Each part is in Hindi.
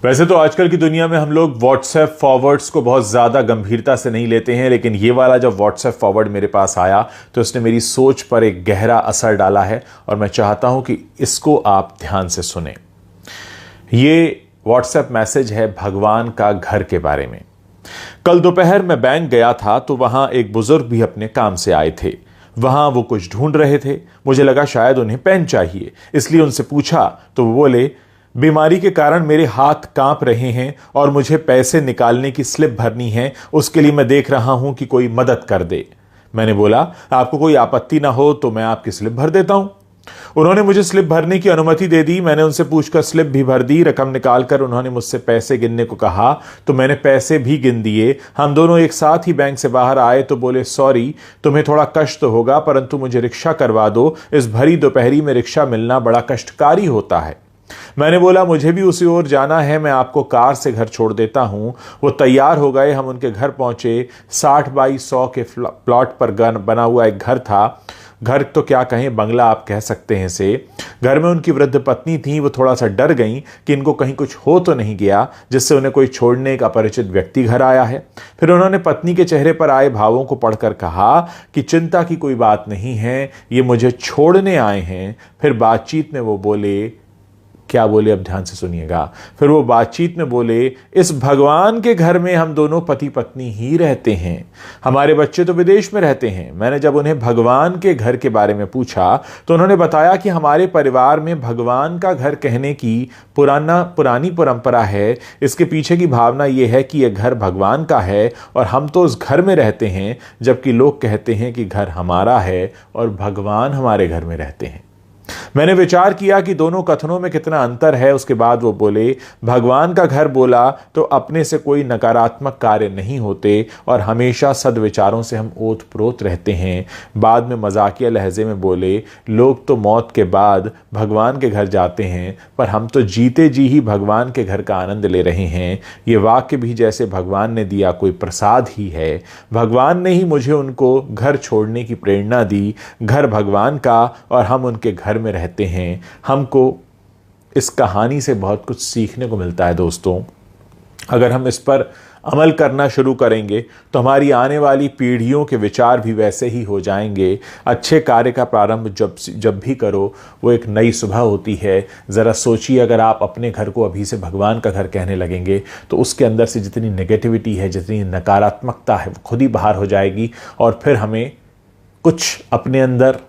वैसे तो आजकल की दुनिया में हम लोग व्हाट्सएप फॉरवर्ड्स को बहुत ज़्यादा गंभीरता से नहीं लेते हैं, लेकिन ये वाला जब व्हाट्सएप फॉरवर्ड मेरे पास आया तो इसने मेरी सोच पर एक गहरा असर डाला है और मैं चाहता हूं कि इसको आप ध्यान से सुने। ये व्हाट्सएप मैसेज है भगवान का घर के बारे में। कल दोपहर मैं बैंक गया था तो वहां एक बुजुर्ग भी अपने काम से आए थे। वहां वो कुछ ढूंढ रहे थे। मुझे लगा शायद उन्हें पेन चाहिए, इसलिए उनसे पूछा तो वो बोले, बीमारी के कारण मेरे हाथ कांप रहे हैं और मुझे पैसे निकालने की स्लिप भरनी है, उसके लिए मैं देख रहा हूं कि कोई मदद कर दे। मैंने बोला, आपको कोई आपत्ति ना हो तो मैं आपकी स्लिप भर देता हूं। उन्होंने मुझे स्लिप भरने की अनुमति दे दी। मैंने उनसे पूछकर स्लिप भी भर दी। रकम निकालकर उन्होंने मुझसे पैसे गिनने को कहा तो मैंने पैसे भी गिन दिए। हम दोनों एक साथ ही बैंक से बाहर आए तो बोले, सॉरी, तुम्हें थोड़ा कष्ट तो होगा परंतु मुझे रिक्शा करवा दो, इस भरी दोपहरी में रिक्शा मिलना बड़ा कष्टकारी होता है। मैंने बोला, मुझे भी उसी ओर जाना है, मैं आपको कार से घर छोड़ देता हूं। वो तैयार हो गए। हम उनके घर पहुंचे। 60 बाई 100 के प्लॉट पर बना हुआ एक घर था। घर तो क्या कहें, बंगला आप कह सकते हैं इसे। घर में उनकी वृद्ध पत्नी थी। वो थोड़ा सा डर गई कि इनको कहीं कुछ हो तो नहीं गया, जिससे उन्हें कोई छोड़ने एक अपरिचित व्यक्ति घर आया है। फिर उन्होंने पत्नी के चेहरे पर आए भावों को पढ़कर कहा कि चिंता की कोई बात नहीं है, ये मुझे छोड़ने आए हैं। फिर बातचीत में वो बोले, क्या बोले अब ध्यान से सुनिएगा। फिर वो बातचीत में बोले, इस भगवान के घर में हम दोनों पति पत्नी ही रहते हैं, हमारे बच्चे तो विदेश में रहते हैं। मैंने जब उन्हें भगवान के घर के बारे में पूछा तो उन्होंने बताया कि हमारे परिवार में भगवान का घर कहने की पुरानी परंपरा है। इसके पीछे की भावना यह है कि यह घर भगवान का है और हम तो उस घर में रहते हैं, जबकि लोग कहते हैं कि घर हमारा है और भगवान हमारे घर में रहते हैं। मैंने विचार किया कि दोनों कथनों में कितना अंतर है। उसके बाद वो बोले, भगवान का घर बोला तो अपने से कोई नकारात्मक कार्य नहीं होते और हमेशा सद्विचारों से हम ओतप्रोत रहते हैं। बाद में मजाकिया लहजे में बोले, लोग तो मौत के बाद भगवान के घर जाते हैं, पर हम तो जीते जी ही भगवान के घर का आनंद ले रहे हैं। ये वाक्य भी जैसे भगवान ने दिया कोई प्रसाद ही है। भगवान ने ही मुझे उनको घर छोड़ने की प्रेरणा दी। घर भगवान का और हम उनके घर में रहते हैं। हमको इस कहानी से बहुत कुछ सीखने को मिलता है दोस्तों। अगर हम इस पर अमल करना शुरू करेंगे तो हमारी आने वाली पीढ़ियों के विचार भी वैसे ही हो जाएंगे। अच्छे कार्य का प्रारंभ जब भी करो वो एक नई सुबह होती है। ज़रा सोचिए, अगर आप अपने घर को अभी से भगवान का घर कहने लगेंगे तो उसके अंदर से जितनी नेगेटिविटी है, जितनी नकारात्मकता है, वो खुद ही बाहर हो जाएगी और फिर हमें कुछ अपने अंदर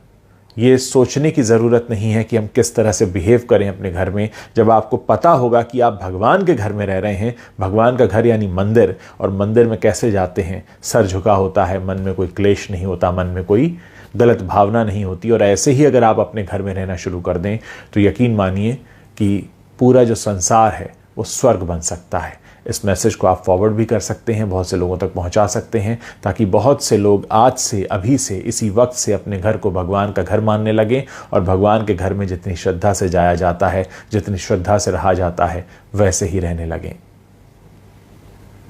ये सोचने की ज़रूरत नहीं है कि हम किस तरह से बिहेव करें अपने घर में। जब आपको पता होगा कि आप भगवान के घर में रह रहे हैं, भगवान का घर यानी मंदिर, और मंदिर में कैसे जाते हैं, सर झुका होता है, मन में कोई क्लेश नहीं होता, मन में कोई गलत भावना नहीं होती। और ऐसे ही अगर आप अपने घर में रहना शुरू कर दें तो यकीन मानिए कि पूरा जो संसार है वो स्वर्ग बन सकता है। इस मैसेज को आप फॉरवर्ड भी कर सकते हैं, बहुत से लोगों तक पहुंचा सकते हैं, ताकि बहुत से लोग आज से, अभी से, इसी वक्त से अपने घर को भगवान का घर मानने लगें और भगवान के घर में जितनी श्रद्धा से जाया जाता है, जितनी श्रद्धा से रहा जाता है, वैसे ही रहने लगें।